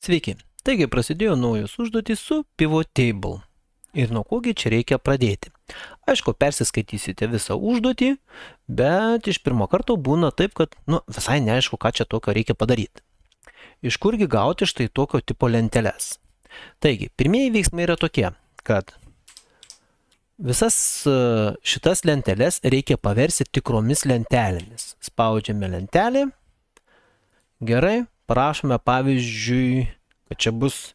Sveiki. Taigi prasidėjo naujos užduotys su pivot table. Ir nuo kogi čia reikia pradėti. Aišku, persiskaitysite visą užduotį, bet iš pirmo karto būna taip, kad visai neaišku, ką čia tokio reikia padaryti. Iš kurgi gauti štai tokio tipo lenteles. Taigi, pirmieji veiksmai yra tokie, kad visas šitas lenteles reikia paversti tikromis lentelėmis. Spaudžiame lentelę. Gerai, parašome pavyzdžiui, kad čia bus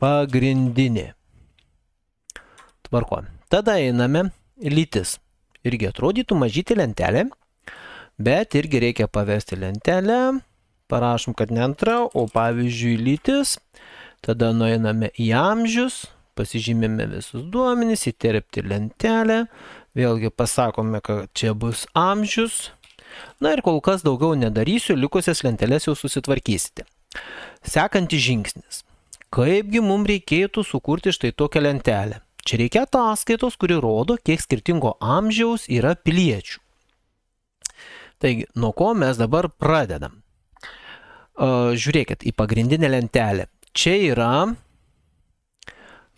pagrindinė. Tvarko. Tada einame lytis. Irgi atrodytų mažytė lentelė, bet irgi reikia paversti lentelę. Parašom, kad ne antra, o pavyzdžiui lytis. Tada nueiname į amžius, pasižymime visus duomenis, įterpti lentelę. Vėlgi pasakome, kad čia bus amžius. Na ir kol kas daugiau nedarysiu, likusias lenteles jau susitvarkysite. Sekantis žingsnis. Kaipgi mums reikėtų sukurti štai tokią lentelę? Čia reikia ataskaitos, kuri rodo, kiek skirtingo amžiaus yra piliečių. Taigi, nuo ko mes dabar pradedam? Žiūrėkit į pagrindinę lentelę. Čia yra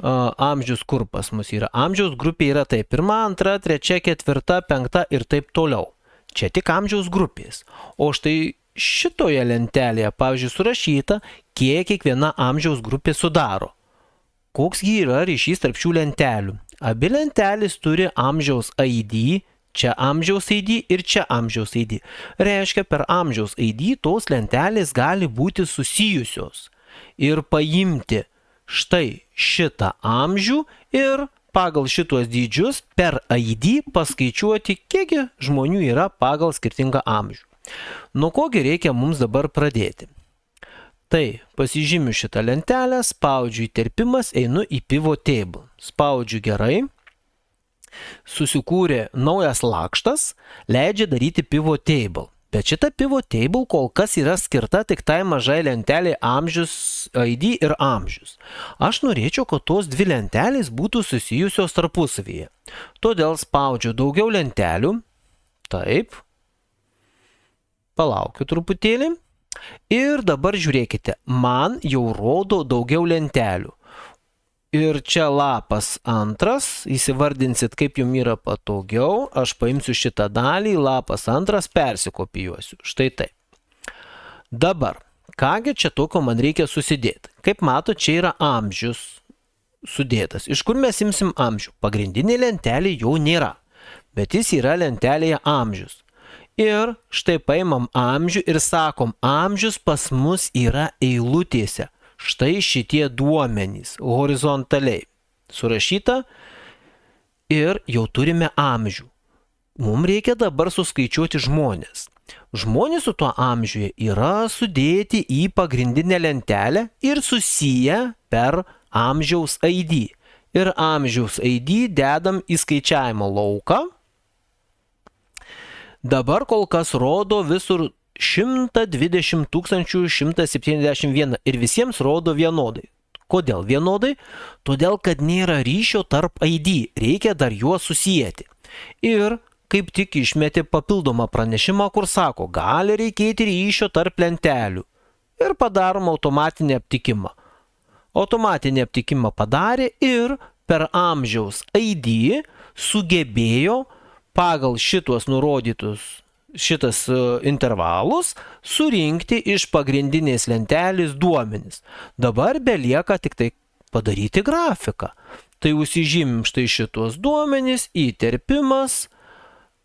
amžius, kur pas mus yra. Amžiaus grupė yra taip. 1, 2, 3, 4, 5 ir taip toliau. Čia tik amžiaus grupės. O štai šitoje lentelėje, pavyzdžiui, surašyta, kiek kiekviena amžiaus grupė sudaro. Koksgi yra ryšys tarp šių lentelių? Abi lentelės turi amžiaus ID, čia amžiaus ID ir čia amžiaus ID. Reiškia, per amžiaus ID tos lentelės gali būti susijusios ir paimti štai šitą amžių ir pagal šitos dydžius per ID paskaičiuoti, kiek žmonių yra pagal skirtingą amžių. Nuo kogi reikia mums dabar pradėti? Tai pasižymiu šitą lentelę, spaudžiu įterpimas, einu į pivot table. Spaudžiu gerai. Susikūrė naujas lakštas, leidžia daryti pivot table. Bet šita pivot table kol kas yra skirta tik tai mažai lentelė amžius, ID ir amžius. Aš norėčiau, kad tos dvi lentelės būtų susijusios tarpusavyje. Todėl spaudžiu daugiau lentelių. Taip. Palaukiu truputėlį. Ir dabar žiūrėkite, man jau rodo daugiau lentelių. Ir čia lapas antras, įsivardinsit, kaip jums yra patogiau. Aš paimsiu šitą dalį, lapas antras, persikopijuosiu. Štai taip. Dabar, kągi čia tokio man reikia susidėti? Kaip mato, čia yra amžius sudėtas. Iš kur mes imsim amžių? Pagrindinė lentelė jau nėra, bet jis yra lentelėje amžius. Ir štai paimam amžių ir sakom, amžius pas mus yra eilutėse. Štai šitie duomenys horizontaliai surašyta ir jau turime amžių. Mums reikia dabar suskaičiuoti žmonės. Žmonės su tuo amžiuje yra sudėti į pagrindinę lentelę ir susiję per amžiaus ID. Ir amžiaus ID dedam į skaičiavimo lauką. Dabar kol kas rodo visur 120 171 ir visiems rodo vienodai. Kodėl vienodai? Todėl, kad nėra ryšio tarp ID, reikia dar juos susijęti. Ir kaip tik išmetė papildomą pranešimą, kur sako, gali reikėti ryšio tarp lentelių. Ir padarom automatinį aptikimą. Automatinį aptikimą padarė ir per amžiaus ID sugebėjo pagal šitos nurodytus intervalus surinkti iš pagrindinės lentelės duomenis. Dabar belieka tik tai padaryti grafiką. Tai užsižymim štai šitos duomenis, įterpimas,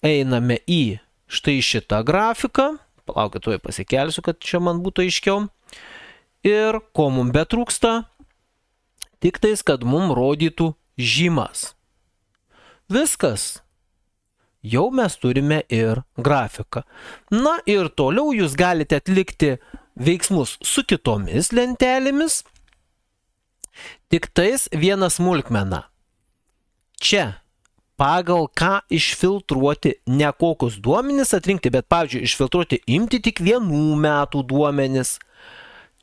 einame į štai šitą grafiką. Palaukit, tuoj pasikelsiu, kad čia man būtų aiškiau. Ir ko mums betrūksta? Tik tais, kad mums rodytų žymas. Viskas. Jau mes turime ir grafiką. Na ir toliau jūs galite atlikti veiksmus su kitomis lentelėmis. Tik tais viena smulkmena. Čia pagal ką išfiltruoti ne kokius duomenis atrinkti, bet pavyzdžiui išfiltruoti imti tik 1 metų duomenis.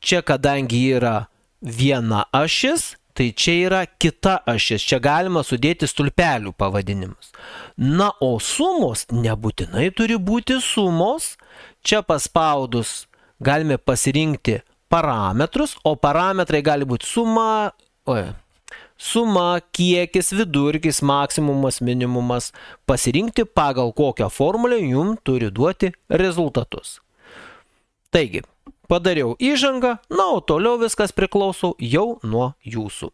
Čia kadangi yra viena ašis, tai čia yra kita ašis. Čia galima sudėti stulpelių pavadinimus. Na, o sumos nebūtinai turi būti sumos. Čia paspaudus galime pasirinkti parametrus, o parametrai gali būti suma, kiekis, vidurkis, maksimumas, minimumas, pasirinkti pagal kokią formulę jums turi duoti rezultatus. Taigi, padariau įžangą, na, o toliau viskas priklauso jau nuo jūsų.